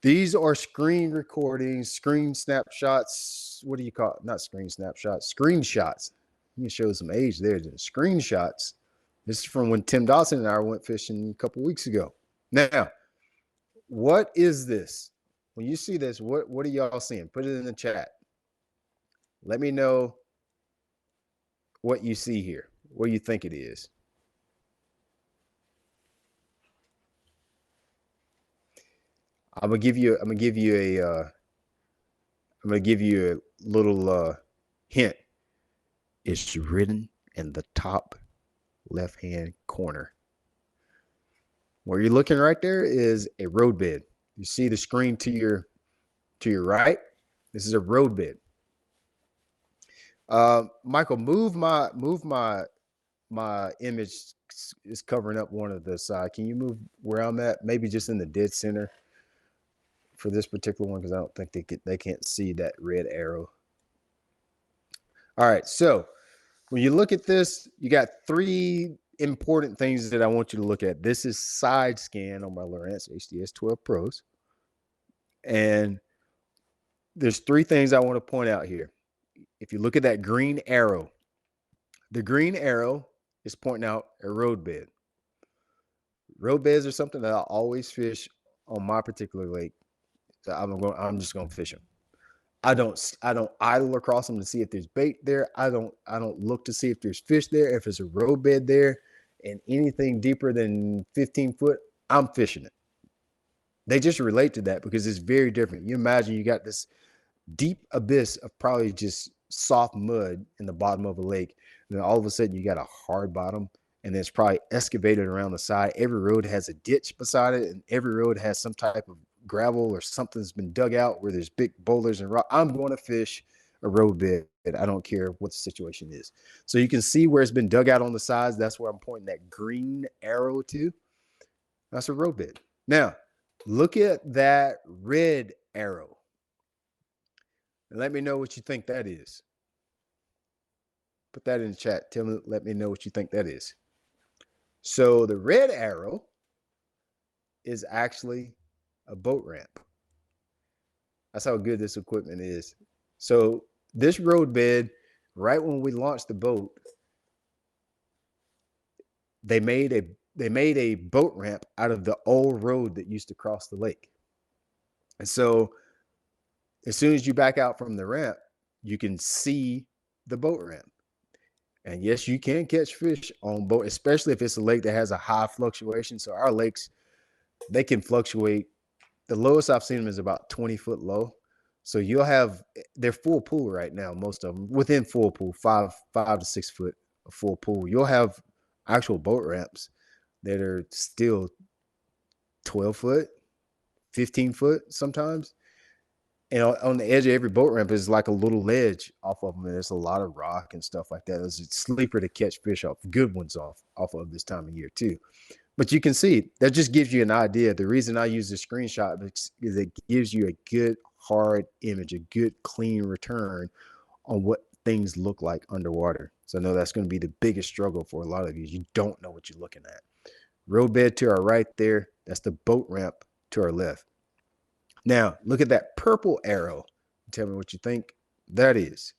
These are screen recordings, screen snapshots. What do you call it? Not screen snapshots, screenshots. You can show some age there. Screenshots. This is from when Tim Dawson and I went fishing a couple weeks ago. Now, what is this? When you see this, what are y'all seeing? Put it in the chat. Let me know what you see here. What do you think it is? I'm gonna give you a little hint. It's written in the top left-hand corner. Where you're looking right there is a road bed. You see the screen to your right? This is a road bed. Michael, move my image is covering up one of the side. Can you move where I'm at? Maybe just in the dead center for this particular one, because I don't think they can't see that red arrow. All right, so when you look at this, you got three important things that I want you to look at. This is side scan on my Lowrance HDS 12 Pros. And there's three things I want to point out here. If you look at that green arrow, the green arrow is pointing out a road bed. Road beds are something that I always fish on my particular lake. So I'm just going to fish them. I don't idle across them to see if there's bait there. I don't look to see if there's fish there. If there's a road bed there and anything deeper than 15 foot, I'm fishing it. They just relate to that because it's very different. You imagine you got this deep abyss of probably just soft mud in the bottom of a lake. And then all of a sudden you got a hard bottom and it's probably excavated around the side. Every road has a ditch beside it and every road has some type of gravel or something's been dug out where there's big boulders and rock. I'm going to fish a road bed. I don't care what the situation is. So you can see where it's been dug out on the sides. That's where I'm pointing that green arrow to. That's a road bed. Now, look at that red arrow. And let me know what you think that is. Put that in the chat. Let me know what you think that is. So the red arrow is actually a boat ramp. That's how good this equipment is. So this road bed, right when we launched the boat, they made a boat ramp out of the old road that used to cross the lake. And so as soon as you back out from the ramp, you can see the boat ramp. And yes, you can catch fish on boat, especially if it's a lake that has a high fluctuation. So our lakes, they can fluctuate. The lowest I've seen them is about 20 foot low. So you'll have, they're full pool right now, most of them, within full pool, 5 to 6 foot of full pool. You'll have actual boat ramps that are still 12 foot, 15 foot sometimes. And on the edge of every boat ramp is like a little ledge off of them. And there's a lot of rock and stuff like that. It's a sleeper to catch fish off, good ones off of this time of year too. But you can see, that just gives you an idea. The reason I use the screenshot is it gives you a good hard image, a good clean return on what things look like underwater. So I know that's going to be the biggest struggle for a lot of you. You don't know what you're looking at. Road bed to our right there, that's the boat ramp to our left. Now, look at that purple arrow. Tell me what you think that is.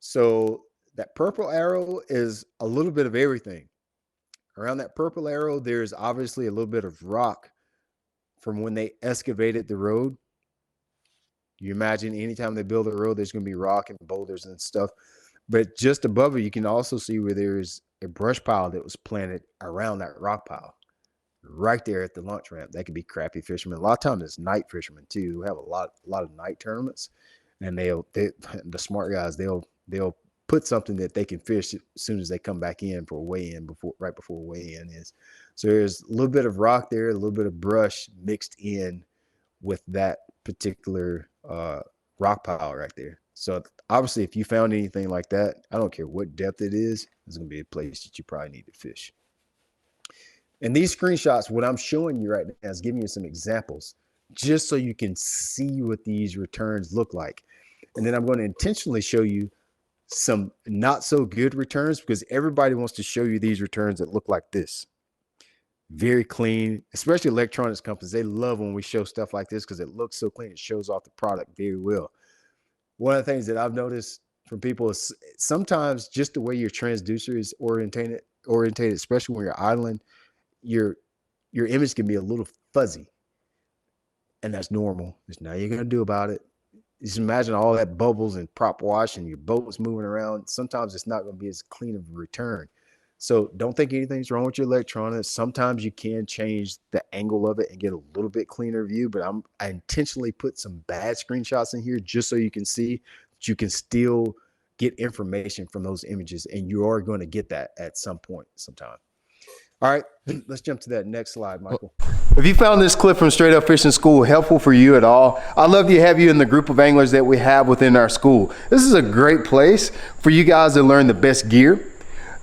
So that purple arrow is a little bit of everything. Around that purple arrow, there's obviously a little bit of rock from when they excavated the road. You imagine anytime they build a road, there's going to be rock and boulders and stuff. But just above it, you can also see where there's a brush pile that was planted around that rock pile. Right there at the launch ramp. That could be crappie fishermen. A lot of times it's night fishermen too, who have a lot of night tournaments, and the smart guys, they'll put something that they can fish as soon as they come back in for a weigh-in right before weigh-in is. So there's a little bit of rock there, a little bit of brush mixed in with that particular rock pile right there. So obviously, if you found anything like that, I don't care what depth it is, it's going to be a place that you probably need to fish. And these screenshots, what I'm showing you right now is giving you some examples just so you can see what these returns look like. And then I'm going to intentionally show you some not so good returns because everybody wants to show you these returns that look like this. very clean, especially electronics companies. They love when we show stuff like this because it looks so clean. It shows off the product very well. One of the things that I've noticed from people is sometimes just the way your transducer is orientated, especially when you're idling, your your image can be a little fuzzy, and that's normal. There's nothing you're gonna do about it. Just imagine all that bubbles and prop wash and your boat's moving around. Sometimes it's not going to be as clean of a return. So don't think anything's wrong with your electronics. Sometimes you can change the angle of it and get a little bit cleaner view, but I intentionally put some bad screenshots in here just so you can see that you can still get information from those images, and you are going to get that at some point, sometime. All right, let's jump to that next slide, Michael. If you found this clip from Straight Up Fishing School helpful for you at all, I'd love to have you in the group of anglers that we have within our school. This is a great place for you guys to learn the best gear,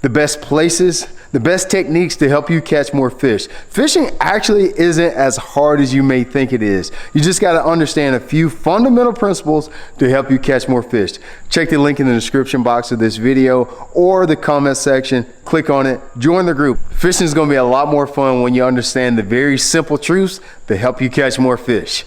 the best places, the best techniques to help you catch more fish. Fishing actually isn't as hard as you may think it is. You just got to understand a few fundamental principles to help you catch more fish. Check the link in the description box of this video or the comment section. Click on it, join the group. Fishing is going to be a lot more fun when you understand the very simple truths to help you catch more fish.